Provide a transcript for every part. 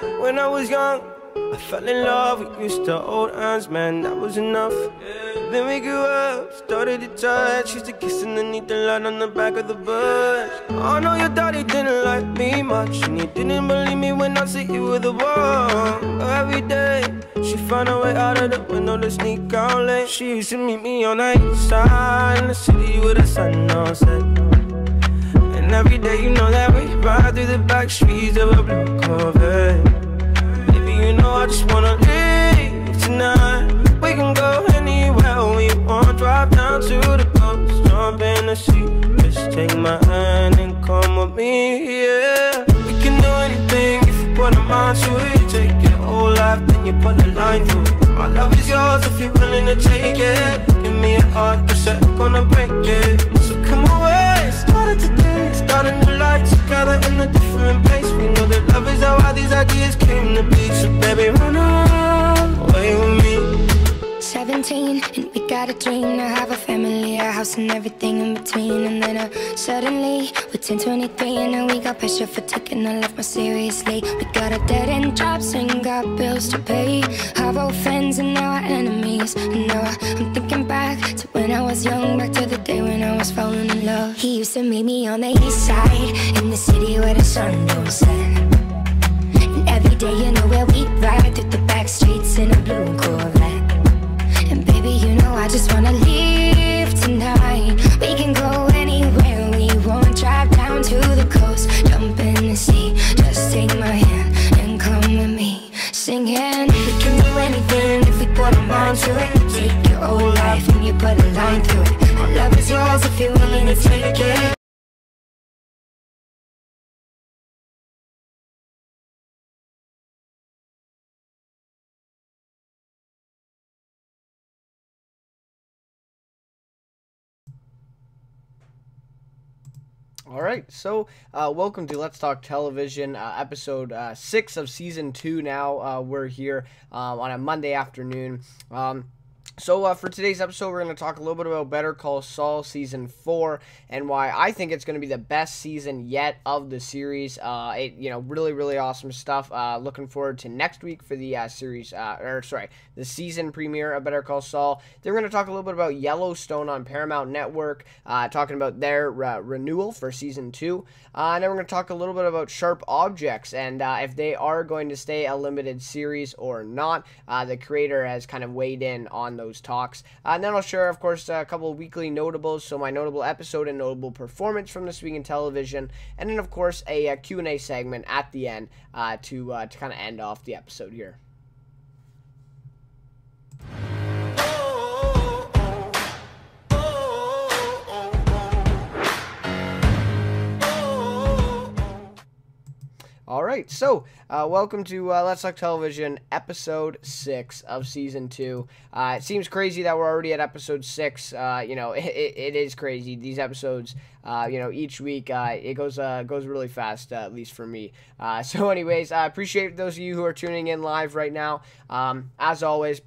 When I was young, I fell in love. We used to hold hands, man, that was enough. Then we grew up, started to touch. Used to kiss underneath the light on the back of the bus. I know your daddy didn't like me much, and he didn't believe me when I said you were the one. Every day, she found a way out of the window to sneak out late. She used to meet me on the east side in the city with the sun on set. And every day, you know that we ride through the back streets of a blue Corvette. Baby, you know I just wanna leave tonight. We can go anywhere we want. Drive down to the coast, jump in the sea. Just take my hand and come with me, yeah. We can do anything if you put a mind to it. Take your whole life, then you put a line through it. My love is yours if you're willing to take it. Give me a heart, but I'm gonna break it. So come away, started today. Start a new life together in a different place. We know that love is how all these ideas came to be. So baby, run away with me. 17 and we got a dream to have a family, a house and everything in between. And then suddenly we're 10, 23 and now we got pressure for taking our life more seriously. We got a dead end jobs and got bills to pay. Our old friends and now our enemies. And now I'm thinking back to when I was young, back to the day when I was falling in love. He used to meet me on the east side in the city where the sun don't set. And every day, you know where we ride through the back streets in a blue Corvette. And baby, you know I just wanna leave tonight. We can go anywhere we want. Drive down to the coast, jump in the sea. Just take my hand and come with me, singing. We can do anything if we put our mind to it. Take your whole life and you put a line through it. My love is yours if you're willing to take it. All right, so welcome to Let's Talk Television, episode 6 of season 2 now. We're here on a Monday afternoon. So for today's episode, we're going to talk a little bit about Better Call Saul Season 4 and why I think it's going to be the best season yet of the series. Really, really awesome stuff. Looking forward to next week for the the season premiere of Better Call Saul. Then we're going to talk a little bit about Yellowstone on Paramount Network, talking about their renewal for Season 2. And then we're going to talk a little bit about Sharp Objects and if they are going to stay a limited series or not. The creator has kind of weighed in on those talks. And then I'll share, of course, a couple of weekly notables, so my notable episode and notable performance from this week in television, and then, of course, a Q&A segment at the end to kind of end off the episode here. Alright, so welcome to Let's Talk Television, episode 6 of season 2. It seems crazy that we're already at episode 6. It is crazy. These episodes, each week it goes really fast, at least for me. So anyways, I appreciate those of you who are tuning in live right now. As always,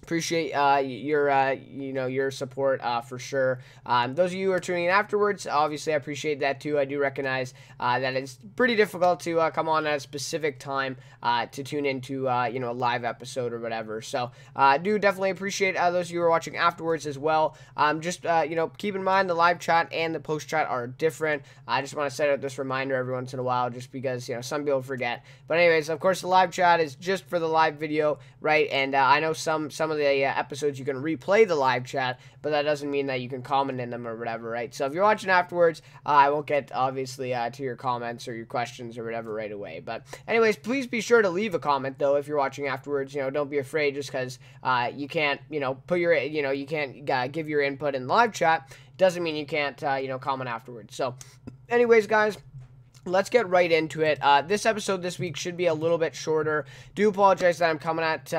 appreciate your support for sure. Those of you who are tuning in afterwards, obviously I appreciate that too. I do recognize that it's pretty difficult to come on at a specific time to tune into a live episode or whatever. So I do definitely appreciate those of you who are watching afterwards as well. Just keep in mind the live chat and the post chat are different. I just want to set out this reminder every once in a while, just because some people forget. But anyways, of course the live chat is just for the live video, right? And I know some of the episodes you can replay the live chat, but that doesn't mean that you can comment in them or whatever, right? So if you're watching afterwards, I won't get obviously to your comments or your questions or whatever right away. But anyways, please be sure to leave a comment though if you're watching afterwards. Don't be afraid just because you can't put your you can't give your input in live chat doesn't mean you can't comment afterwards. So anyways, guys, let's get right into it. This episode this week should be a little bit shorter. Do apologize that I'm coming at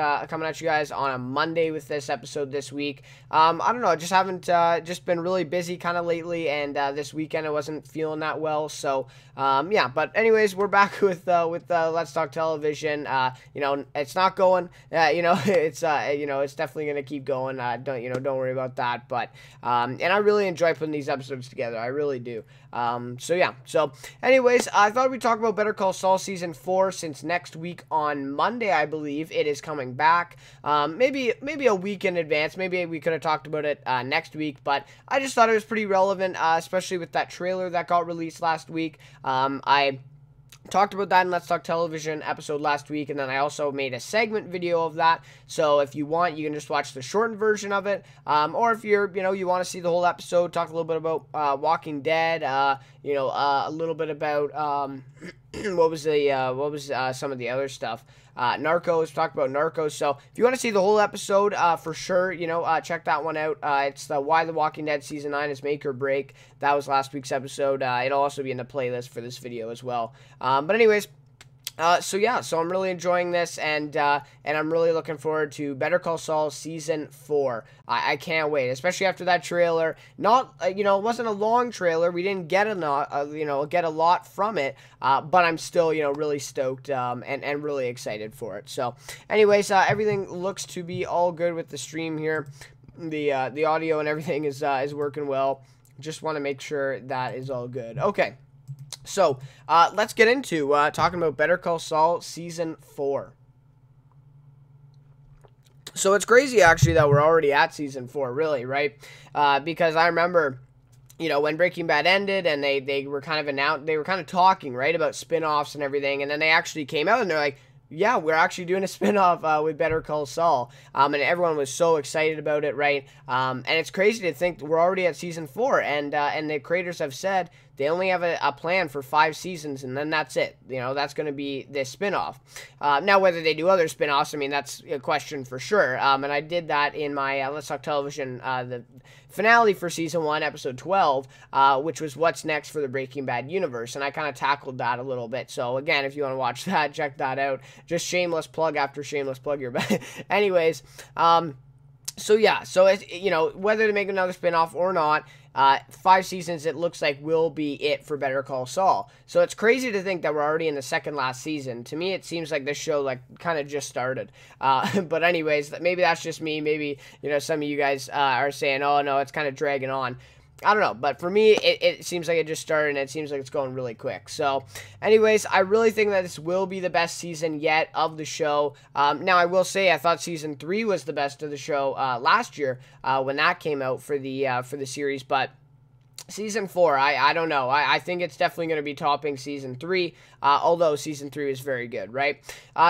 you guys on a Monday with this episode this week. I don't know, I just haven't just been really busy kind of lately, and this weekend I wasn't feeling that well. So yeah, but anyways, we're back with Let's Talk Television. It's not going. It's definitely gonna keep going. Don't worry about that. But and I really enjoy putting these episodes together. I really do. So yeah. So anyways. anyways, I thought we'd talk about Better Call Saul Season 4 since next week on Monday, I believe, it is coming back. Maybe a week in advance. Maybe we could have talked about it next week, but I just thought it was pretty relevant, especially with that trailer that got released last week. I talked about that in Let's Talk Television episode last week, and then I also made a segment video of that. So if you want, you can just watch the shortened version of it, or if you want to see the whole episode, talk a little bit about Walking Dead, a little bit about what was some of the other stuff. Narcos, talked about Narcos. So if you want to see the whole episode, for sure, check that one out. It's the Why the Walking Dead Season 9 is Make or Break. That was last week's episode. It'll also be in the playlist for this video as well. But anyways, so I'm really enjoying this, and I'm really looking forward to Better Call Saul Season 4. I can't wait, especially after that trailer. Not, it wasn't a long trailer. We didn't get a lot from it, but I'm still, really stoked, and really excited for it. So, anyways, everything looks to be all good with the stream here. The audio and everything is working well. Just want to make sure that is all good. Okay. So, let's get into talking about Better Call Saul Season 4. So, it's crazy, actually, that we're already at Season 4, really, right? Because I remember, when Breaking Bad ended, and they were kind of talking, right, about spin-offs and everything, and then they actually came out, and they're like, yeah, we're actually doing a spin-off with Better Call Saul, and everyone was so excited about it, right? And it's crazy to think we're already at Season 4, and the creators have said they only have a plan for 5 seasons, and then that's it. That's going to be this spin-off. Now, whether they do other spin-offs, that's a question for sure. And I did that in my Let's Talk Television, the finale for Season 1, Episode 12, which was what's next for the Breaking Bad universe, and I kind of tackled that a little bit. So, again, if you want to watch that, check that out. Just shameless plug after shameless plug here. Anyways, so yeah, so it's, whether to make another spin-off or not, 5 seasons, it looks like, will be it for Better Call Saul. So it's crazy to think that we're already in the second last season. To me, it seems like this show, kind of just started. But anyways, maybe that's just me. Maybe, some of you guys are saying, oh, no, it's kind of dragging on. I don't know, but for me, it seems like it just started, and it seems like it's going really quick. So, anyways, I really think that this will be the best season yet of the show. Now, I will say I thought Season 3 was the best of the show last year when that came out for the series, but Season 4, I don't know. I think it's definitely going to be topping Season 3, although Season 3 is very good, right?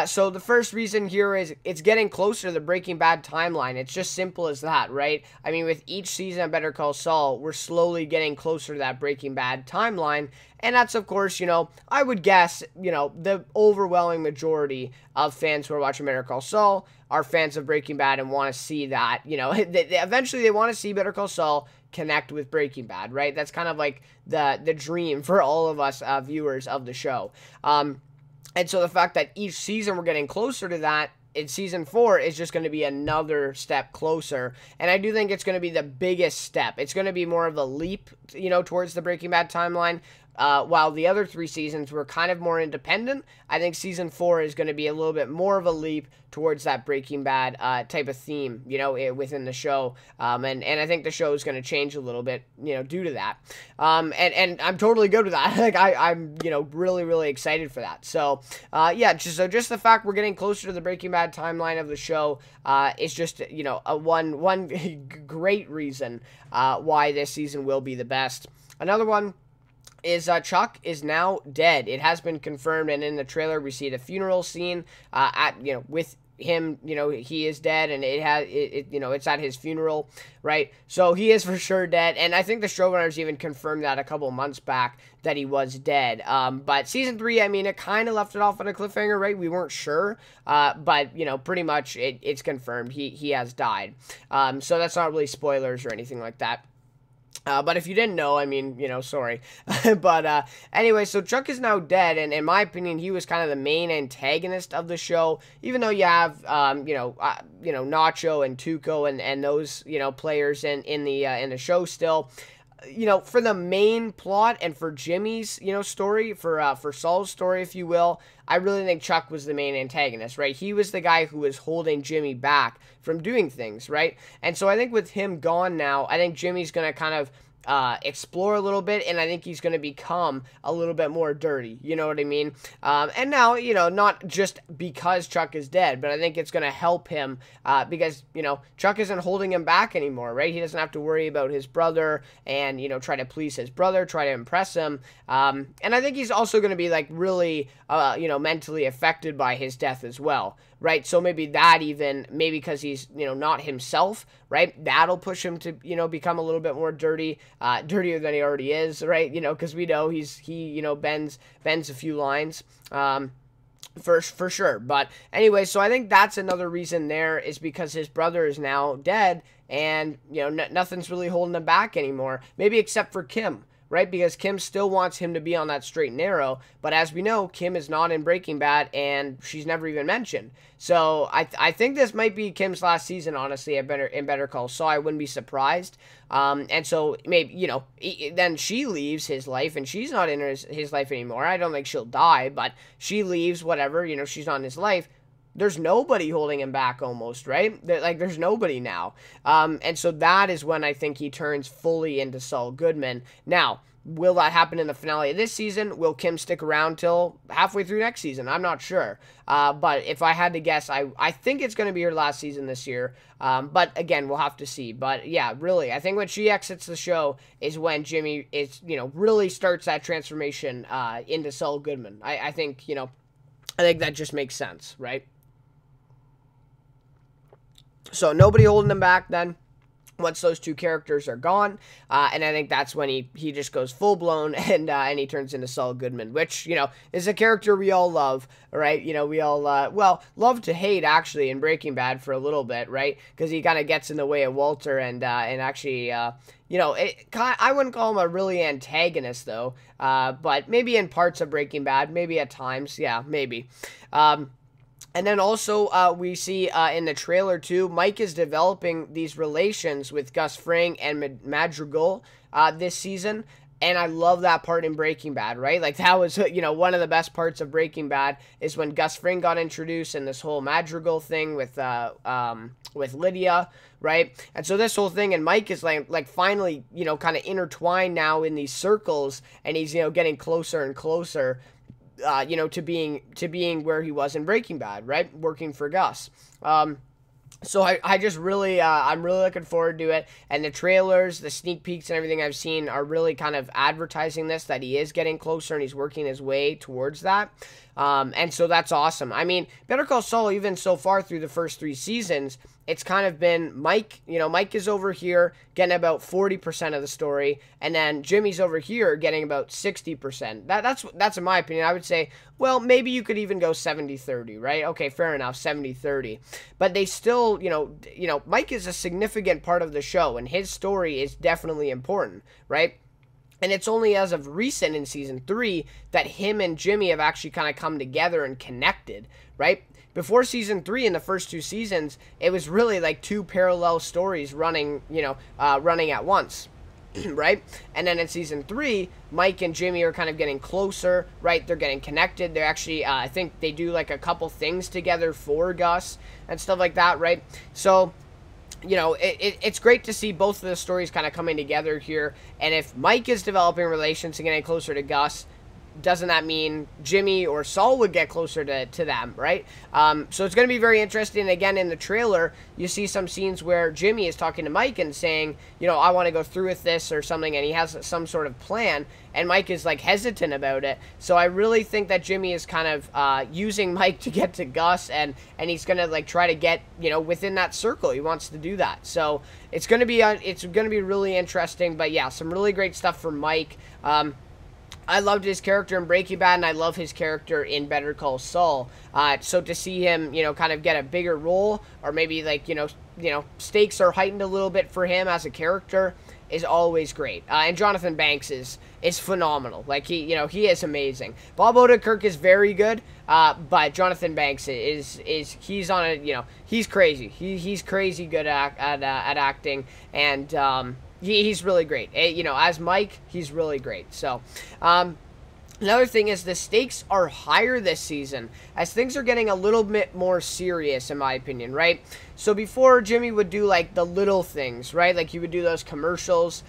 So the first reason here is it's getting closer to the Breaking Bad timeline. It's just simple as that, right? With each season of Better Call Saul, we're slowly getting closer to that Breaking Bad timeline. And that's, of course, I would guess, the overwhelming majority of fans who are watching Better Call Saul are fans of Breaking Bad and want to see that, eventually they want to see Better Call Saul connect with Breaking Bad, right? That's kind of like the dream for all of us viewers of the show. And so the fact that each season we're getting closer to that in Season 4 is just going to be another step closer. And I do think it's going to be the biggest step. It's going to be more of a leap, towards the Breaking Bad timeline. While the other 3 seasons were kind of more independent, I think Season 4 is going to be a little bit more of a leap towards that Breaking Bad type of theme, within the show. And I think the show is going to change a little bit, due to that. And I'm totally good with that. I'm really, really excited for that. So, yeah, just the fact we're getting closer to the Breaking Bad timeline of the show is just, one great reason why this season will be the best. Another one is Chuck is now dead. It has been confirmed, and in the trailer we see the funeral scene with him, he is dead, and it's at his funeral, right? So he is for sure dead, and I think the showrunners even confirmed that a couple months back that he was dead. But Season 3, it kind of left it off on a cliffhanger, right? We weren't sure, but pretty much it's confirmed he has died. So that's not really spoilers or anything like that. But if you didn't know, sorry. But anyway, so Chuck is now dead, and in my opinion, he was kind of the main antagonist of the show. Even though you have, Nacho and Tuco and those, players in the show still. For the main plot and for Jimmy's, story, for Saul's story, if you will, I really think Chuck was the main antagonist, right? He was the guy who was holding Jimmy back from doing things, right? And so I think with him gone now, I think Jimmy's going to kind of explore a little bit, and I think he's going to become a little bit more dirty, you know what I mean? And now, you know, not just because Chuck is dead, but I think it's going to help him because, you know, Chuck isn't holding him back anymore, right? He doesn't have to worry about his brother and, you know, try to please his brother, try to impress him. And I think he's also going to be, like, really, you know, mentally affected by his death as well, right? So maybe that even, maybe because he's, you know, not himself, right? That'll push him to, you know, become a little bit more dirty, dirtier than he already is, right? You know, because we know he, you know, bends a few lines, for sure. But anyway, so I think that's another reason there is because his brother is now dead, and, you know, nothing's really holding him back anymore, maybe except for Kim, right? Because Kim still wants him to be on that straight and narrow, but as we know, Kim is not in Breaking Bad, and she's never even mentioned. So I think this might be Kim's last season, honestly, in Better Call Saul. I wouldn't be surprised. And so maybe, you know, then she leaves his life, and she's not in his life anymore. I don't think she'll die, but she leaves, whatever, you know, she's not in his life. There's nobody holding him back almost, right? Like, there's nobody now. And so that is when I think he turns fully into Saul Goodman. Now, will that happen in the finale of this season? Will Kim stick around till halfway through next season? I'm not sure. But if I had to guess, I think it's going to be her last season this year. But again, we'll have to see. But yeah, really, I think when she exits the show is when Jimmy is, you know, really starts that transformation into Saul Goodman. I think, you know, I think that just makes sense, right? So nobody holding him back then once those two characters are gone, and I think that's when he just goes full-blown and he turns into Saul Goodman, which, you know, is a character we all love, right? You know, we all, well, love to hate, actually, in Breaking Bad for a little bit, right? Because he kind of gets in the way of Walter and actually, you know, I wouldn't call him a really antagonist, though, but maybe in parts of Breaking Bad, maybe at times, yeah, maybe. And then also, we see in the trailer, too, Mike is developing these relations with Gus Fring and Madrigal this season. And I love that part in Breaking Bad, right? Like, that was, you know, one of the best parts of Breaking Bad is when Gus Fring got introduced and this whole Madrigal thing with Lydia, right? And so this whole thing, and Mike is like finally, you know, kind of intertwined now in these circles, and he's, you know, getting closer and closer, you know, to being where he was in Breaking Bad, right? Working for Gus. So I just really, I'm really looking forward to it. And the trailers, the sneak peeks and everything I've seen are really kind of advertising this, that he is getting closer and he's working his way towards that. And so that's awesome. I mean, Better Call Saul, even so far through the first 3 seasons, it's kind of been Mike, you know, Mike is over here getting about 40% of the story, and then Jimmy's over here getting about 60%. That's in my opinion. I would say, well, maybe you could even go 70-30, right? Okay, fair enough, 70-30. But they still, you know, Mike is a significant part of the show, and his story is definitely important, right? And it's only as of recent in season 3 that him and Jimmy have actually kind of come together and connected, right? Before season 3, in the first 2 seasons, it was really like 2 parallel stories running, you know, running at once, right? And then in season 3, Mike and Jimmy are kind of getting closer, right? They're getting connected. They're actually, I think they do like a couple things together for Gus and stuff like that, right? So, you know, it's great to see both of the stories kind of coming together here. And if Mike is developing relations and getting closer to Gus, doesn't that mean Jimmy or Saul would get closer to them, right? So it's going to be very interesting. Again, in the trailer, you see some scenes where Jimmy is talking to Mike and saying, you know, I want to go through with this or something, and he has some sort of plan, and Mike is, like, hesitant about it. So I really think that Jimmy is kind of using Mike to get to Gus, and he's going to, like, try to get, you know, within that circle. He wants to do that. So it's going to be really interesting. But, yeah, some really great stuff for Mike. I loved his character in Breaking Bad, and I love his character in Better Call Saul. So to see him, you know, kind of get a bigger role, or maybe, like, you know, stakes are heightened a little bit for him as a character, is always great. And Jonathan Banks is phenomenal. Like, he is amazing. Bob Odenkirk is very good, but Jonathan Banks he's on a, you know, he's crazy. He's crazy good at acting, and he's really great. You know, as Mike, he's really great. So, Another thing is the stakes are higher this season as things are getting a little bit more serious, in my opinion, right? So before, Jimmy would do like the little things, right? Like he would do those commercials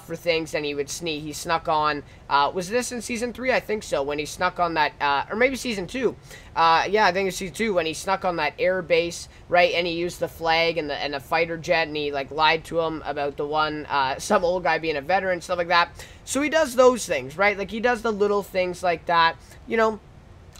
for things, and he snuck on, was this in season 3? I think so, when he snuck on that, or maybe season 2. Yeah, I think it was season 2 when he snuck on that air base, right? And he used the flag and the fighter jet, and he like lied to him about the one, some old guy being a veteran, stuff like that. So he does those things, right? Like he does the little things like that, you know,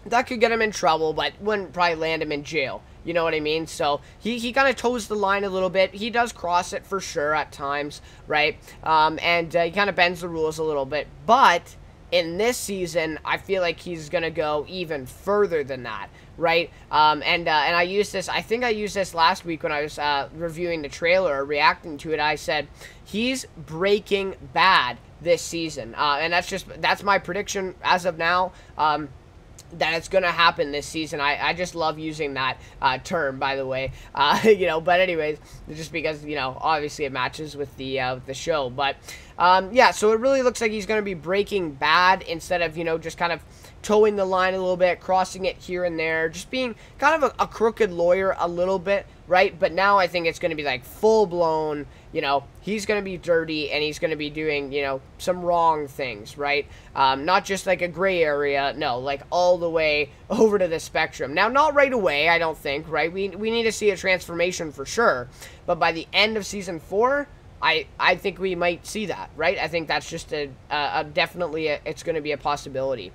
that could get him in trouble, but wouldn't probably land him in jail. You know what I mean? So he kind of toes the line a little bit. He does cross it for sure at times, right? And he kind of bends the rules a little bit. But in this season, I feel like he's going to go even further than that, right? And I used this, I think I used this last week when I was reviewing the trailer or reacting to it. I said, he's Breaking Bad this season. And that's my prediction as of now. That it's going to happen this season. I just love using that term, by the way. You know, but anyways, just because, you know, obviously it matches with the show. But, yeah, so it really looks like he's going to be Breaking Bad instead of, you know, just kind of towing the line a little bit, crossing it here and there, just being kind of a crooked lawyer a little bit, right? But now I think it's going to be like full-blown, you know, he's going to be dirty and he's going to be doing, you know, some wrong things, right? Not just like a gray area, no, like all the way over to the spectrum. Now, not right away, I don't think, right? We need to see a transformation for sure, but by the end of season 4, I think we might see that, right? I think that's just definitely it's going to be a possibility.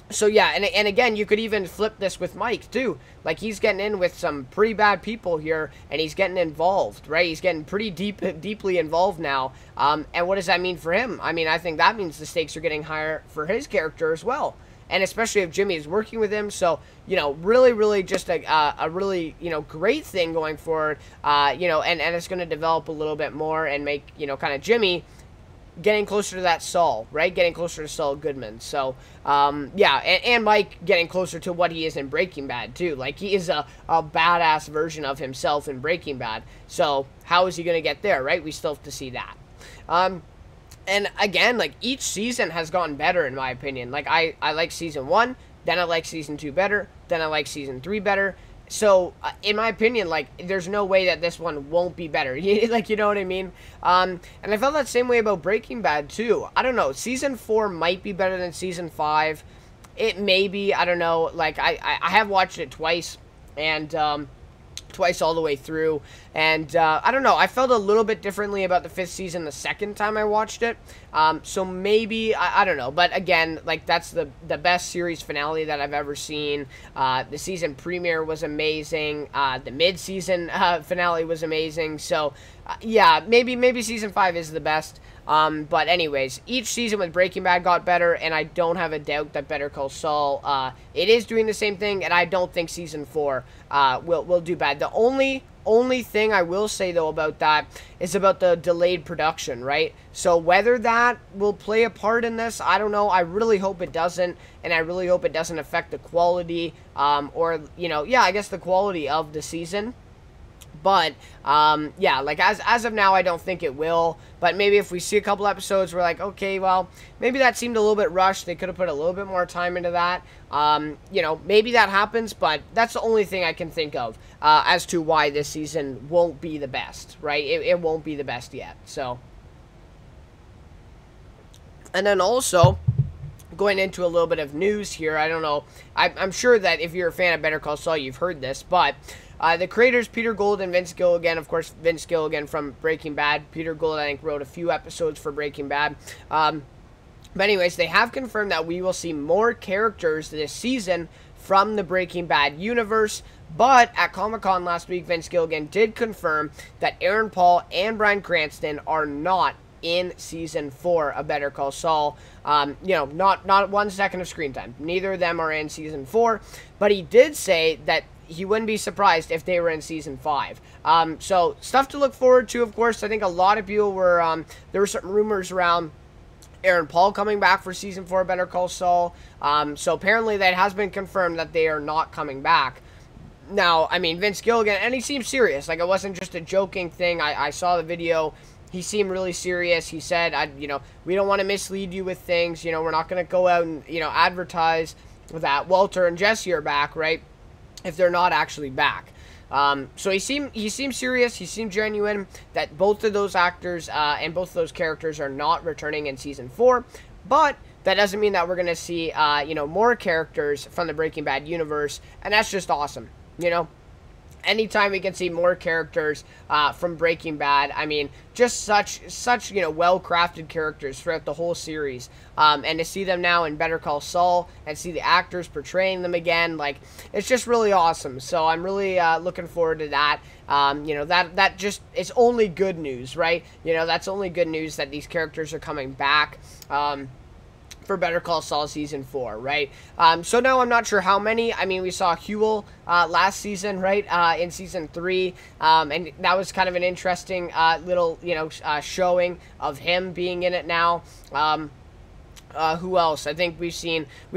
So yeah, and again, you could even flip this with Mike too. Like he's getting in with some pretty bad people here, and he's getting involved, right? He's getting pretty deeply involved now. And what does that mean for him? I mean, I think that means the stakes are getting higher for his character as well. And especially if Jimmy is working with him. So, you know, really just a really, you know, great thing going forward. You know, and it's going to develop a little bit more and make, you know, kind of Jimmy getting closer to that Saul, right? Getting closer to Saul Goodman. So, yeah, and Mike getting closer to what he is in Breaking Bad, too. Like, he is a badass version of himself in Breaking Bad. So, how is he going to get there, right? We still have to see that. And again, like, each season has gotten better, in my opinion. Like, I like season 1, then I like season 2 better, then I like season 3 better. So, in my opinion, like, there's no way that this one won't be better. Like, you know what I mean? And I felt that same way about Breaking Bad, too. I don't know. Season 4 might be better than Season 5. It may be. I don't know. Like, I have watched it twice, and twice all the way through, and I don't know, I felt a little bit differently about the 5th season the second time I watched it, so maybe, I don't know, but again, like, that's the best series finale that I've ever seen. The season premiere was amazing, the mid-season finale was amazing, so yeah, maybe season 5 is the best. But anyways, each season with Breaking Bad got better, and I don't have a doubt that Better Call Saul, it is doing the same thing, and I don't think season 4, will do bad. The only thing I will say, though, about that is about the delayed production, right? So whether that will play a part in this, I don't know. I really hope it doesn't, and I really hope it doesn't affect the quality, or, you know, yeah, I guess the quality of the season. But, yeah, like, as of now, I don't think it will. But maybe if we see a couple episodes, we're like, okay, well, maybe that seemed a little bit rushed. They could have put a little bit more time into that. You know, maybe that happens, but that's the only thing I can think of as to why this season won't be the best, right? It won't be the best yet, so. And then also, going into a little bit of news here, I don't know, I'm sure that if you're a fan of Better Call Saul, you've heard this, but the creators, Peter Gould and Vince Gilligan, of course, Vince Gilligan from Breaking Bad. Peter Gould, I think, wrote a few episodes for Breaking Bad. But anyways, they have confirmed that we will see more characters this season from the Breaking Bad universe. But at Comic-Con last week, Vince Gilligan did confirm that Aaron Paul and Bryan Cranston are not in season 4 of Better Call Saul. You know, not 1 second of screen time. Neither of them are in season 4. But he did say that he wouldn't be surprised if they were in season 5. So stuff to look forward to, of course. I think a lot of people were, there were some rumors around Aaron Paul coming back for season 4 of Better Call Saul. So apparently that has been confirmed that they are not coming back. Now, I mean, Vince Gilligan, and he seems serious. Like, it wasn't just a joking thing. I saw the video he seemed really serious. He said, we don't want to mislead you with things. We're not going to go out and, advertise that Walter and Jesse are back, right, if they're not actually back. So he seemed serious. He seemed genuine that both of those actors and both of those characters are not returning in season 4. But that doesn't mean that we're going to see, more characters from the Breaking Bad universe. And that's just awesome, Anytime we can see more characters from Breaking Bad, I mean, just such well-crafted characters throughout the whole series. And to see them now in Better Call Saul and see the actors portraying them again, like, it's just really awesome. So I'm really looking forward to that. That just is only good news, right? That's only good news that these characters are coming back. For Better Call Saul Season 4, right? So now I'm not sure how many. I mean, we saw Huel last season, right, in Season 3, and that was kind of an interesting little, showing of him being in it now. Who else? I think we've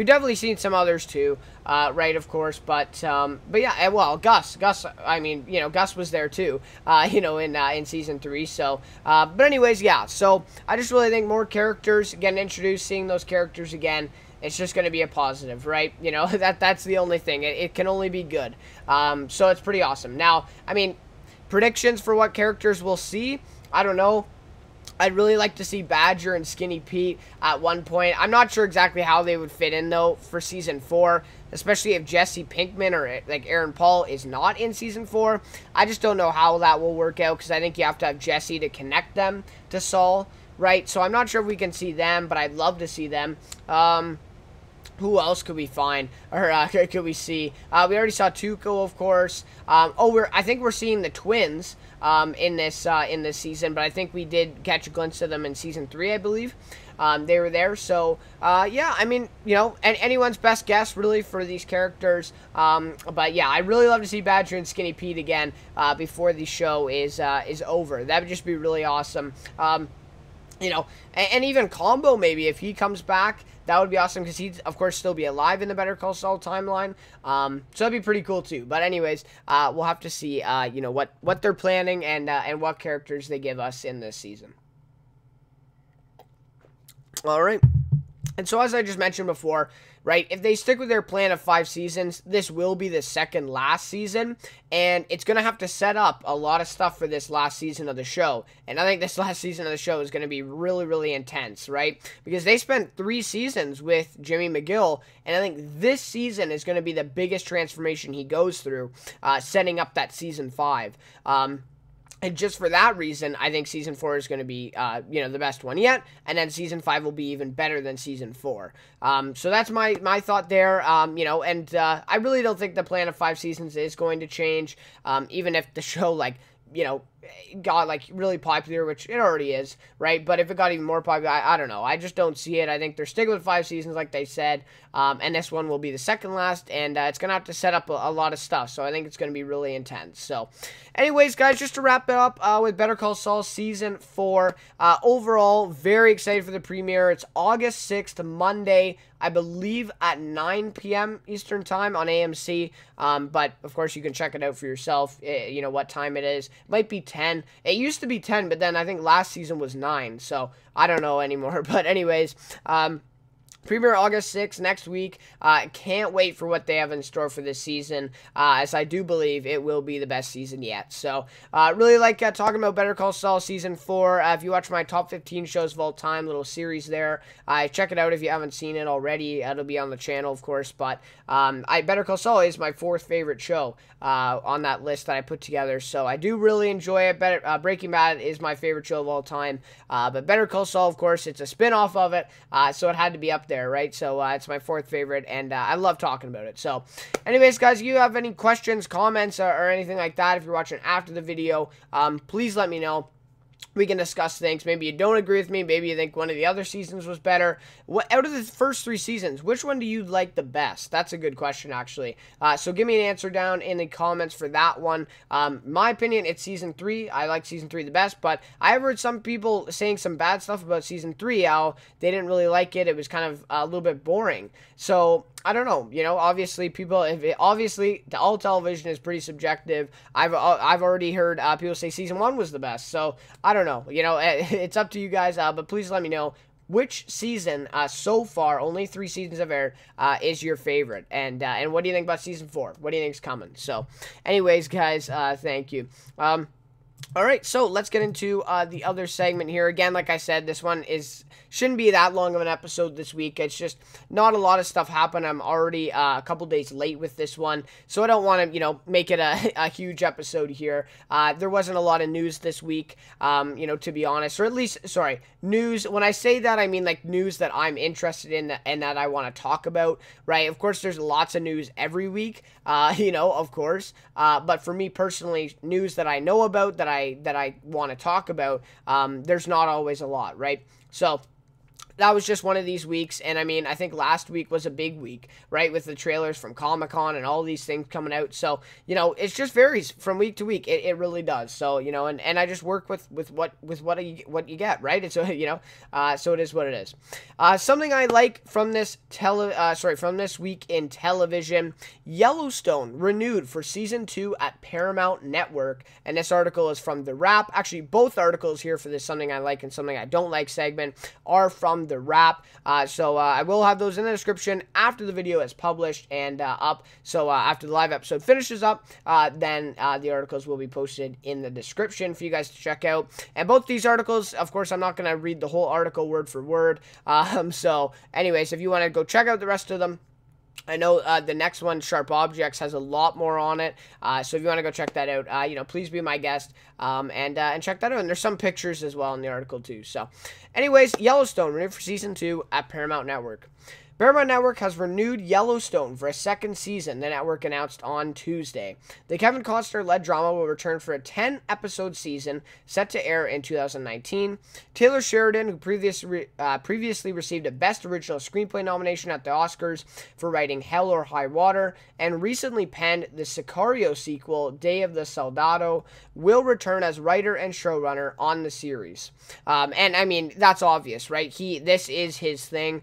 definitely seen some others too, right, of course, but yeah, well, Gus, I mean, Gus was there too, in Season 3, so, but anyways, yeah, so I just really think more characters, getting introduced, seeing those characters again, it's just going to be a positive, right? That's the only thing. It can only be good. So it's pretty awesome. Now, I mean, predictions for what characters we'll see, I don't know. I'd really like to see Badger and Skinny Pete at one point. I'm not sure exactly how they would fit in, though, for Season 4, especially if Jesse Pinkman or, like, Aaron Paul is not in Season 4. I just don't know how that will work out, because I think you have to have Jesse to connect them to Saul, right? So I'm not sure if we can see them, but I'd love to see them. Who else could we find, or could we see? We already saw Tuco, of course. I think we're seeing the twins in this season, but I think we did catch a glimpse of them in Season 3, I believe. They were there, so yeah, I mean, anyone's best guess really for these characters. But yeah, I'd really love to see Badger and Skinny Pete again before the show is over. That would just be really awesome. And even Combo, maybe, if he comes back, that would be awesome, because he'd, of course, still be alive in the Better Call Saul timeline. So that'd be pretty cool, too. But anyways, we'll have to see, what they're planning and what characters they give us in this season. All right. And so, as I just mentioned before, right, if they stick with their plan of 5 seasons, this will be the second last season, and it's going to have to set up a lot of stuff for this last season of the show. And I think this last season of the show is going to be really, really intense, right? Because they spent 3 seasons with Jimmy McGill, and I think this season is going to be the biggest transformation he goes through, setting up that Season 5. And just for that reason, I think Season 4 is going to be, the best one yet. And then Season 5 will be even better than Season 4. So that's my thought there, and I really don't think the plan of 5 seasons is going to change, even if the show, got, really popular, which it already is, right? But if it got even more popular, I don't know. I just don't see it. I think they're sticking with 5 seasons, like they said, and this one will be the second last, and it's going to have to set up a lot of stuff, so I think it's going to be really intense. So, anyways, guys, just to wrap it up with Better Call Saul Season 4, overall, very excited for the premiere. It's August 6th, Monday, I believe at 9 p.m. Eastern Time on AMC, but, of course, you can check it out for yourself, what time it is. It might be 10. It used to be 10, but then I think last season was 9, so I don't know anymore. But anyways, premiere August 6th, next week. Can't wait for what they have in store for this season, as I do believe it will be the best season yet. So, really like talking about Better Call Saul Season 4. If you watch my top 15 shows of all time, little series there, check it out if you haven't seen it already. It'll be on the channel, of course, but Better Call Saul is my 4th favorite show on that list that I put together, so I do really enjoy it. Breaking Bad is my favorite show of all time, but Better Call Saul, of course, it's a spin-off of it, so it had to be up there, right? So it's my 4th favorite, and I love talking about it. So anyways, guys, if you have any questions, comments, or anything like that, if you're watching after the video, please let me know. We can discuss things. Maybe you don't agree with me. Maybe you think one of the other seasons was better. Out of the first 3 seasons, which one do you like the best? That's a good question, actually. So give me an answer down in the comments for that one. My opinion, it's Season 3. I like Season 3 the best, but I have heard some people saying some bad stuff about Season 3, how they didn't really like it. It was kind of a little bit boring. So I don't know, obviously obviously all television is pretty subjective. I've already heard people say Season 1 was the best, so I don't know. It's up to you guys, but please let me know which season so far, only 3 seasons have aired, is your favorite, and what do you think about season 4? What do you think is coming? So, anyways, guys, thank you. All right, so let's get into the other segment here. Again, like I said, this one shouldn't be that long of an episode this week. It's just not a lot of stuff happened. I'm already a couple days late with this one, so I don't want to, make it a huge episode here. There wasn't a lot of news this week, to be honest, or at least, sorry, news. When I say that, I mean like news that I'm interested in and that I want to talk about, right? Of course, there's lots of news every week, of course, but for me personally, news that I know about, that I want to talk about, there's not always a lot, right? So that was just one of these weeks, and I mean, I think last week was a big week, right, with the trailers from Comic-Con and all these things coming out. So, it just varies from week to week. It really does. So, and I just work with what you get, right? It's so it is what it is. Something I like from this from this week in television: Yellowstone renewed for season 2 at Paramount Network, and this article is from The Wrap. Actually, both articles here for this something I like and something I don't like segment are from The Wrap. So I will have those in the description after the video is published and up. So after the live episode finishes up, then the articles will be posted in the description for you guys to check out. And both these articles, of course, I'm not going to read the whole article word for word. So anyways, if you want to go check out the rest of them, I know the next one, Sharp Objects, has a lot more on it, so if you want to go check that out, please be my guest, and check that out. And there's some pictures as well in the article too. So, anyways, Yellowstone renewed for season 2 at Paramount Network. Paramount Network has renewed Yellowstone for a second season, the network announced on Tuesday. The Kevin Costner-led drama will return for a 10-episode season set to air in 2019. Taylor Sheridan, who previously received a Best Original Screenplay nomination at the Oscars for writing Hell or High Water, and recently penned the Sicario sequel, Day of the Soldado, will return as writer and showrunner on the series. And, I mean, that's obvious, right? This is his thing.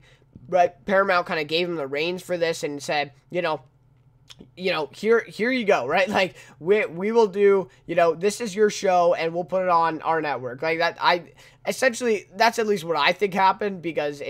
Right, Paramount kind of gave him the reins for this and said, here you go, right? Like, we will do, this is your show and we'll put it on our network. Like that, essentially, that's at least what I think happened, because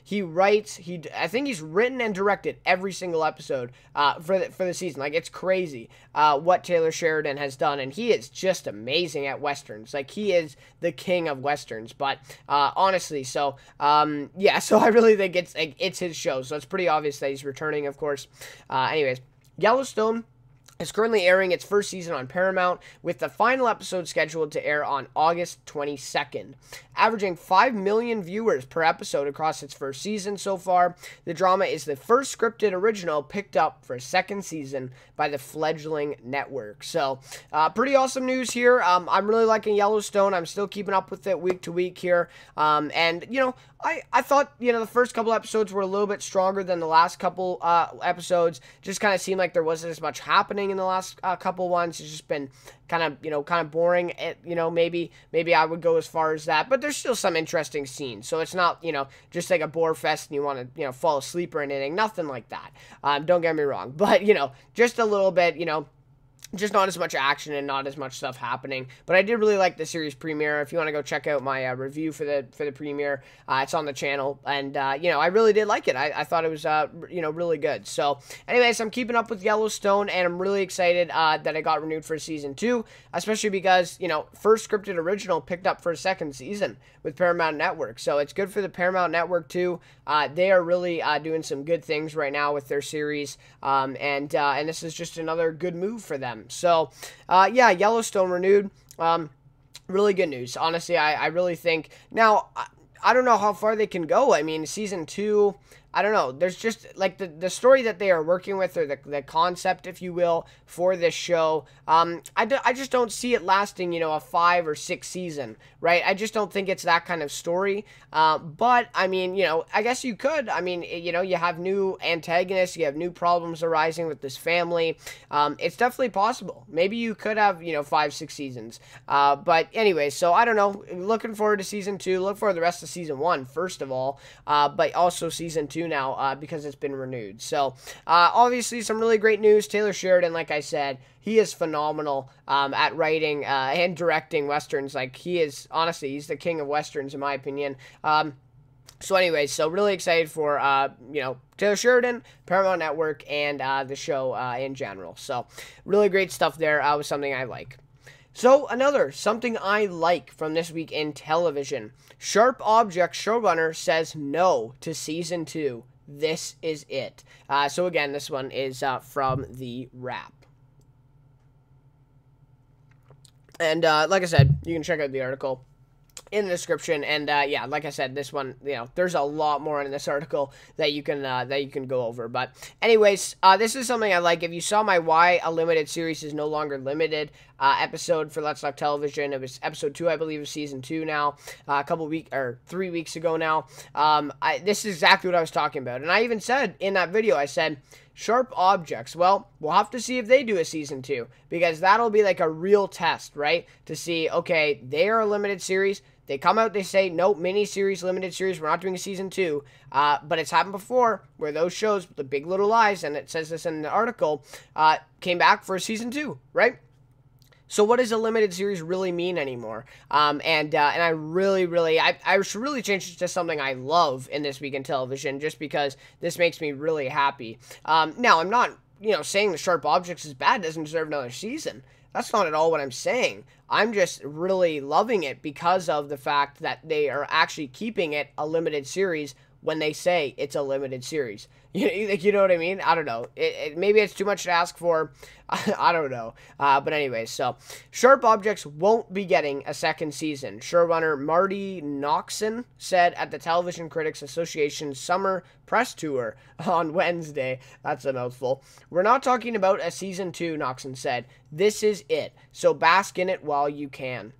he writes, I think he's written and directed every single episode for the season. Like, it's crazy what Taylor Sheridan has done, and he is just amazing at Westerns. Like, he is the king of Westerns, but honestly, so I really think it's his show, so it's pretty obvious that he's returning, of course. Anyways, Yellowstone is currently airing its first season on Paramount, with the final episode scheduled to air on August 22nd. Averaging 5 million viewers per episode across its first season so far, the drama is the first scripted original picked up for a second season by the fledgling network. So, pretty awesome news here. I'm really liking Yellowstone. I'm still keeping up with it week to week here. And, I thought, the first couple episodes were a little bit stronger than the last couple episodes. Just kind of seemed like there wasn't as much happening in the last couple ones. It's just been kind of boring. Maybe I would go as far as that, but there's still some interesting scenes. So it's not, just like a bore fest and you want to, fall asleep or anything. Nothing like that. Don't get me wrong, but just a little bit, just not as much action and not as much stuff happening. But I did really like the series premiere. If you want to go check out my review for the premiere, it's on the channel. And, I really did like it. I thought it was, really good. So, anyways, I'm keeping up with Yellowstone, and I'm really excited that it got renewed for season 2, especially because, first scripted original picked up for a second season with Paramount Network. So, it's good for the Paramount Network, too. They are really doing some good things right now with their series, and this is just another good move for them. So, Yellowstone renewed. Really good news. Honestly, I really think... Now, I don't know how far they can go. I mean, season 2... I don't know. There's just, like, the story that they are working with, or the concept, if you will, for this show. I just don't see it lasting, a 5 or 6 season, right? I just don't think it's that kind of story. But, I mean, I guess you could. I mean, you have new antagonists. You have new problems arising with this family. It's definitely possible. Maybe you could have, 5, 6 seasons. But, anyway, so, I don't know. Looking forward to season 2. Look forward to the rest of season 1, first of all. But also season 2. 2 now because it's been renewed. So, obviously, some really great news. Taylor Sheridan, like I said, he is phenomenal at writing and directing Westerns. Like, he is, honestly, he's the king of Westerns, in my opinion. So anyways, so really excited for, Taylor Sheridan, Paramount Network, and the show in general. So really great stuff there. Was something I like. So something I like from this week in television. Sharp Objects showrunner says no to season 2. This is it. So again, this one is from The Wrap. And like I said, you can check out the article in the description, and yeah, like I said, this one, there's a lot more in this article that you can go over. But anyways, this is something I like. If you saw my Why a Limited Series is No Longer Limited episode for Let's Talk Television, it was episode 2, I believe, of season 2 now, 3 weeks ago now. This is exactly what I was talking about, and I even said in that video, I said, Sharp Objects, well, we'll have to see if they do a season 2, because that'll be like a real test, right? To see, okay, they are a limited series. They come out, they say, nope, mini-series, limited series, we're not doing a season 2. But it's happened before where those shows, The Big Little Lies, and it says this in the article, came back for a season 2, right? So what does a limited series really mean anymore? And I really, I should really change it to something I love in this week in television, just because this makes me really happy. Now, I'm not, saying the Sharp Objects is bad, doesn't deserve another season. That's not at all what I'm saying. I'm just really loving it because of the fact that they are actually keeping it a limited series when they say it's a limited series. You know what I mean? I don't know. Maybe it's too much to ask for. I don't know. But anyways, so Sharp Objects won't be getting a second season. Showrunner Marty Noxon said at the Television Critics Association's summer press tour on Wednesday. That's a mouthful. We're not talking about a season 2, Noxon said. This is it. So bask in it while you can.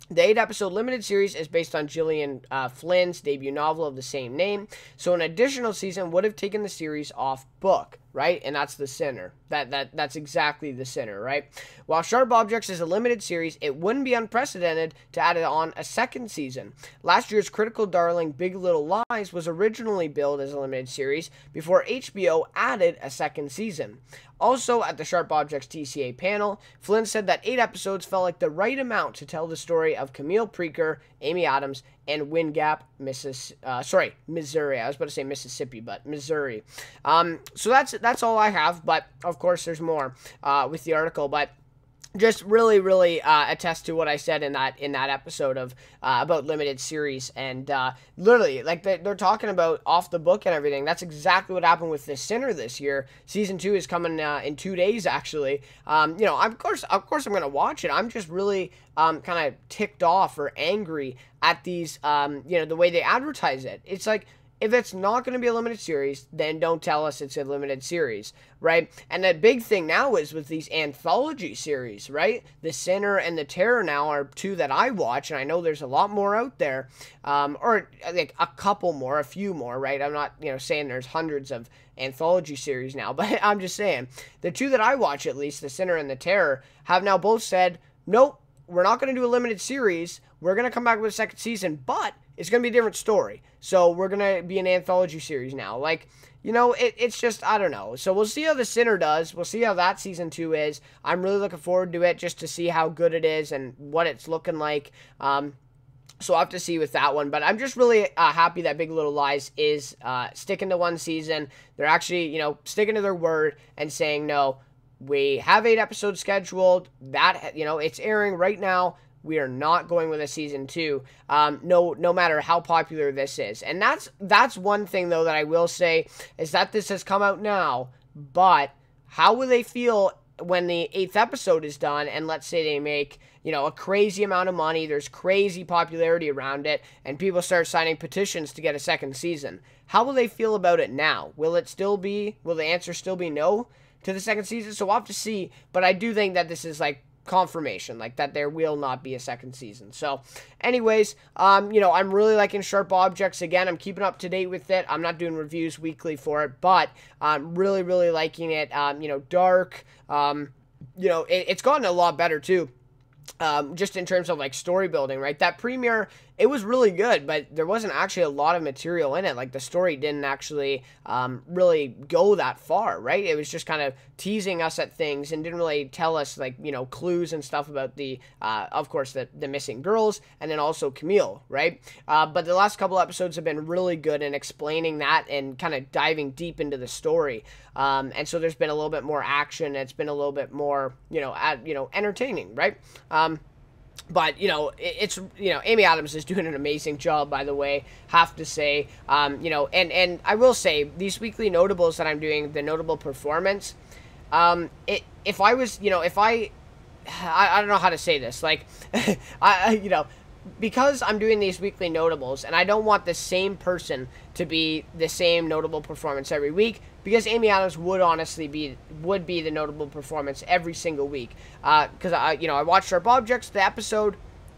The 8-episode limited series is based on Gillian Flynn's debut novel of the same name, so an additional season would have taken the series off book, right? And that's The Sinner. That's exactly The Sinner, right? While Sharp Objects is a limited series, it wouldn't be unprecedented to add on a second season. Last year's critical darling Big Little Lies was originally billed as a limited series before HBO added a second season. Also, at the Sharp Objects TCA panel, Flynn said that 8 episodes felt like the right amount to tell the story of Camille Preaker, Amy Adams, and Wind Gap, Missouri. I was about to say Mississippi, but Missouri. So that's all I have, but of course there's more with the article, but just really attest to what I said in that episode of about limited series, and literally, like, they're talking about off the book and everything. That's exactly what happened with The Sinner this year. Season 2 is coming in 2 days, actually. Of course I'm gonna watch it. I'm just really kind of ticked off or angry at these the way they advertise it. It's like, if it's not going to be a limited series, then don't tell us it's a limited series, right? And the big thing now is with these anthology series, right? The Sinner and The Terror now are 2 that I watch, and I know there's a lot more out there, or like a couple more, a few more, right? I'm not, saying there's hundreds of anthology series now, but I'm just saying the 2 that I watch, at least, The Sinner and The Terror, have now both said, nope, we're not going to do a limited series. We're going to come back with a second season, but it's going to be a different story. So we're going to be an anthology series now. Like, it's just, I don't know. So we'll see how The Sinner does. We'll see how that season 2 is. I'm really looking forward to it just to see how good it is and what it's looking like. So I'll have to see with that one. But I'm just really happy that Big Little Lies is sticking to one season. They're actually, sticking to their word and saying, no, we have 8 episodes scheduled. That, it's airing right now. We are not going with a season 2, no matter how popular this is. And that's one thing, though, that I will say, is that this has come out now, but how will they feel when the 8th episode is done, and let's say they make, a crazy amount of money, there's crazy popularity around it, and people start signing petitions to get a second season. How will they feel about it now? Will the answer still be no to the second season? So we'll have to see, but I do think that this is, like, confirmation, like, that there will not be a second season. So anyways, I'm really liking Sharp Objects. Again, I'm keeping up to date with it. I'm not doing reviews weekly for it, but I'm really liking it. Dark, it's gotten a lot better too. just in terms of like story building, right? That premiere, it was really good, but there wasn't actually a lot of material in it. Like the story didn't actually really go that far, right? It was just kind of teasing us at things and didn't really tell us like, you know, clues and stuff about the, of course, the missing girls and then also Camille, right? But the last couple episodes have been really good in explaining that and kind of diving deep into the story. And so there's been a little bit more action. It's been a little bit more, you know, entertaining, right? But, you know, it's, you know, Amy Adams is doing an amazing job, by the way, have to say, you know, and I will say, these weekly notables that I'm doing, the notable performance, if I was, you know, if I don't know how to say this, like, you know, because I'm doing these weekly notables, and I don't want the same person to be the same notable performance every week, because Amy Adams would honestly be the notable performance every single week. Because you know, I watched Sharp Objects, the episode,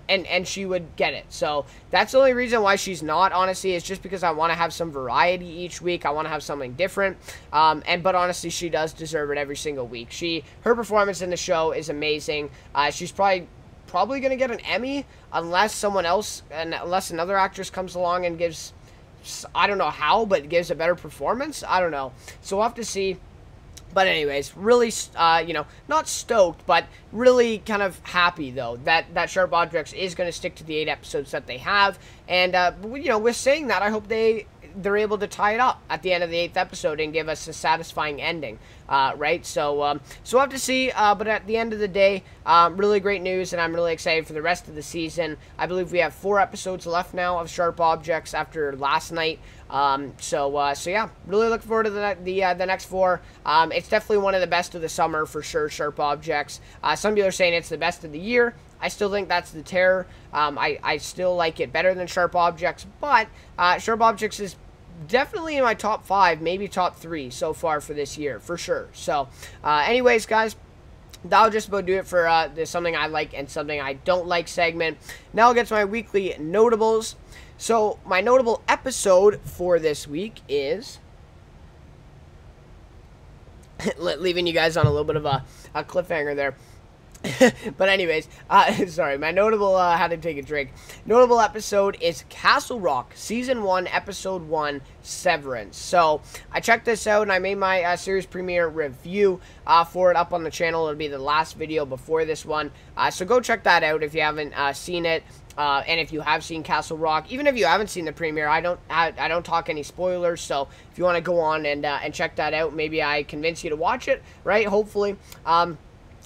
and she would get it. So that's the only reason why she's not, honestly, is just because I want to have some variety each week. I want to have something different. But honestly, she does deserve it every single week. Her performance in the show is amazing. She's probably going to get an Emmy unless unless another actress comes along and gives, I don't know how, but gives a better performance. I don't know. So we'll have to see. But anyways, really, you know, not stoked, but really kind of happy, though, that Sharp Objects is going to stick to the 8 episodes that they have. And, you know, with saying that, I hope they're able to tie it up at the end of the 8th episode and give us a satisfying ending, right? So we'll have to see, but at the end of the day, really great news, and I'm really excited for the rest of the season. I believe we have 4 episodes left now of Sharp Objects after last night. So yeah, really looking forward to the next 4. It's definitely one of the best of the summer for sure, Sharp Objects. Some people are saying it's the best of the year. I still think that's the Terror. I still like it better than Sharp Objects, but Sharp Objects is definitely in my top 5, maybe top 3 so far for this year, for sure. So, anyways, guys, that'll just about do it for the something I like and something I don't like segment. Now I'll get to my weekly notables. So, my notable episode for this week is leaving you guys on a little bit of a cliffhanger there. But anyways, sorry, my notable, had to take a drink. Notable episode is Castle Rock, Season 1, Episode 1, Severance. So, I checked this out, and I made my series premiere review for it up on the channel. It'll be the last video before this one. So go check that out if you haven't seen it. And if you have seen Castle Rock, even if you haven't seen the premiere, I don't talk any spoilers. So if you want to go on and check that out, maybe I convince you to watch it, right? Hopefully.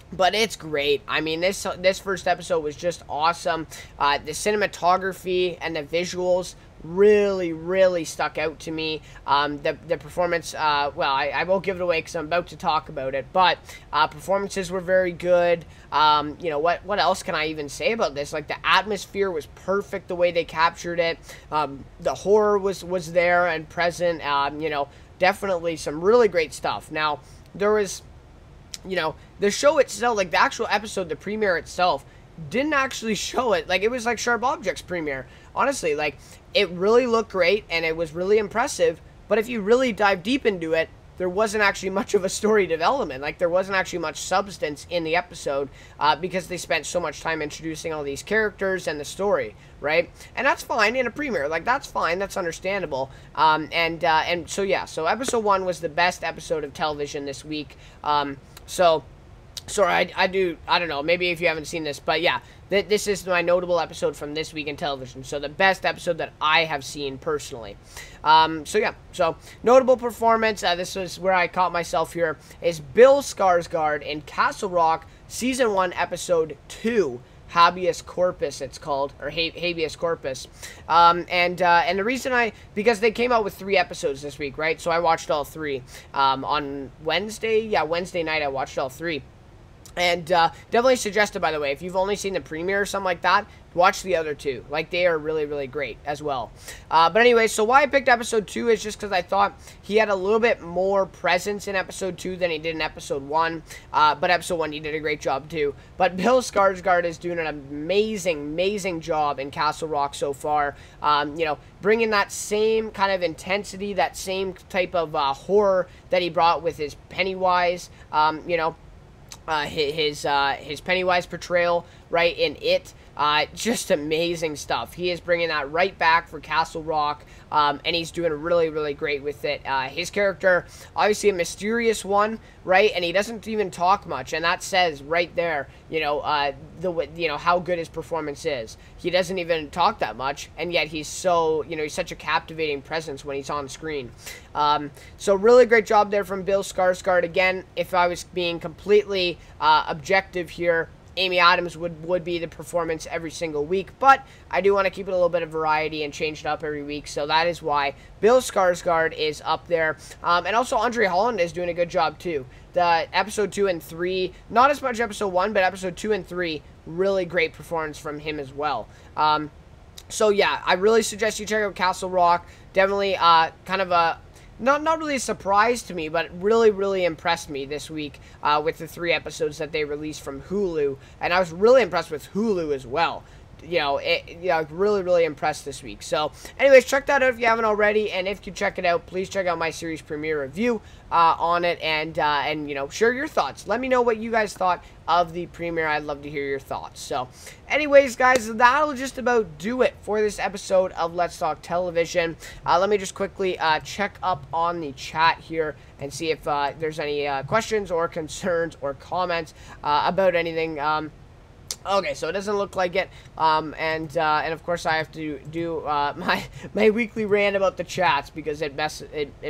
But it's great. I mean, this first episode was just awesome. The cinematography and the visuals really stuck out to me. The performance, well, I won't give it away because I'm about to talk about it, but performances were very good. You know, what else can I even say about this? Like, the atmosphere was perfect the way they captured it. The horror was there and present. You know, definitely some really great stuff. Now, there was, you know, the show itself, like the actual episode, the premiere itself, didn't actually show it. Like, it was like Sharp Objects premiere. Honestly, like, it really looked great and it was really impressive, but if you really dive deep into it, there wasn't actually much of a story development. Like, there wasn't actually much substance in the episode because they spent so much time introducing all these characters and the story, right? And that's fine in a premiere. Like, that's fine. That's understandable. And so, yeah. So, episode 1 was the best episode of television this week. Sorry, I don't know, maybe if you haven't seen this, but yeah, this is my notable episode from this week in television, so the best episode that I have seen personally. So yeah, so notable performance, this was where I caught myself here, is Bill Skarsgård in Castle Rock, Season 1, Episode 2, Habeas Corpus, it's called, or Habeas Corpus. And the reason because they came out with 3 episodes this week, right? So I watched all 3. On Wednesday night I watched all 3. And definitely suggested, by the way, if you've only seen the premiere or something like that, watch the other 2. Like, they are really great as well. But anyway, so why I picked episode 2 is just because I thought he had a little bit more presence in episode 2 than he did in episode 1. But episode 1, he did a great job too. But Bill Skarsgård is doing an amazing job in Castle Rock so far. You know, bringing that same kind of intensity, that same type of horror that he brought with his Pennywise, you know. his Pennywise portrayal, right, in It. Just amazing stuff. He is bringing that right back for Castle Rock, and he's doing really, really great with it. His character, obviously a mysterious one, right, and he doesn't even talk much, and that says right there, you know, how good his performance is. He doesn't even talk that much, and yet he's so, you know, he's such a captivating presence when he's on screen. So really great job there from Bill Skarsgård. Again, if I was being completely objective here, Amy Adams would be the performance every single week, but I do want to keep it a little bit of variety and change it up every week, so that is why Bill Skarsgård is up there. And also Andre Holland is doing a good job too. The episode 2 and 3, not as much episode 1, but episode 2 and 3, really great performance from him as well. So yeah, I really suggest you check out Castle Rock. Definitely kind of a not really a surprise to me, but really, really impressed me this week with the 3 episodes that they released from Hulu. And I was really impressed with Hulu as well. You know, really, really impressed this week. So, anyways, check that out if you haven't already. And if you check it out, please check out my series premiere review on it. And you know, share your thoughts. Let me know what you guys thought of the premiere. I'd love to hear your thoughts. So, anyways, guys, that'll just about do it for this episode of Let's Talk Television. Let me just quickly check up on the chat here and see if there's any questions or concerns or comments about anything. Okay, so it doesn't look like it, and of course I have to do my weekly rant about the chats because it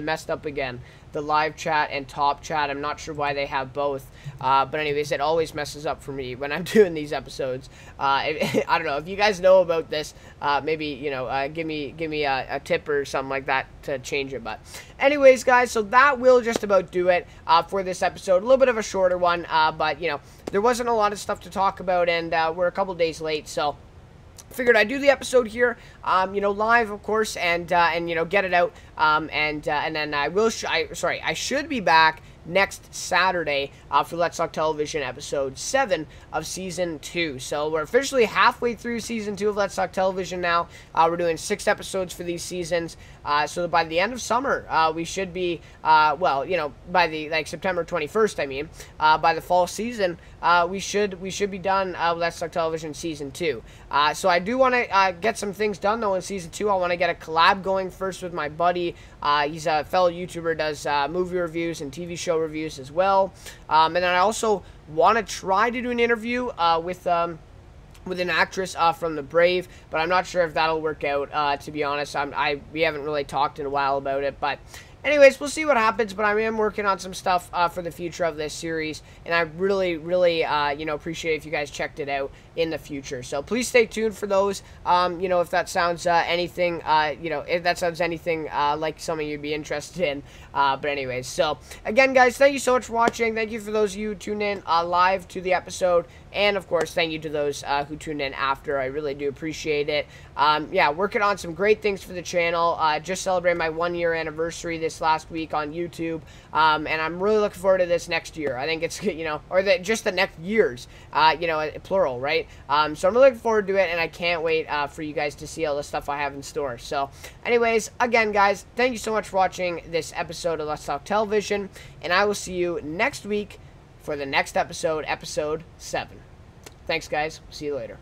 messed up again. The live chat and top chat, I'm not sure why they have both, but anyways, it always messes up for me when I'm doing these episodes. I don't know if you guys know about this. Maybe, you know, give me a tip or something like that to change it. But anyways, guys, so that will just about do it for this episode. A little bit of a shorter one, but you know, there wasn't a lot of stuff to talk about, and we're a couple days late, so figured I'd do the episode here, you know, live, of course, and you know, get it out, and then I should be back next Saturday for Let's Talk Television episode 7 of season 2. So we're officially halfway through season 2 of Let's Talk Television now. We're doing 6 episodes for these seasons. So by the end of summer, we should be, well, you know, by the September 21st, I mean, by the fall season, we should be done with Let's Talk Television season 2. So I do want to get some things done though in season 2. I want to get a collab going first with my buddy. He's a fellow YouTuber, does movie reviews and TV show reviews as well. And then I also want to try to do an interview with an actress from The Brave, but I'm not sure if that'll work out, to be honest. We haven't really talked in a while about it, but anyways, we'll see what happens, but I am working on some stuff for the future of this series, and I really, really, you know, appreciate if you guys checked it out in the future. So please stay tuned for those. You know, if that sounds anything, you know, if that sounds anything like something you'd be interested in. But anyways, so again, guys, thank you so much for watching. Thank you for those of you who tuned in live to the episode. And, of course, thank you to those who tuned in after. I really do appreciate it. Yeah, working on some great things for the channel. Just celebrated my 1-year anniversary this last week on YouTube. And I'm really looking forward to this next year. I think it's, you know, or just the next years, you know, plural, right? So I'm really looking forward to it, and I can't wait for you guys to see all the stuff I have in store. So, anyways, again, guys, thank you so much for watching this episode of Let's Talk Television. And I will see you next week for the next episode, episode 7. Thanks, guys. See you later.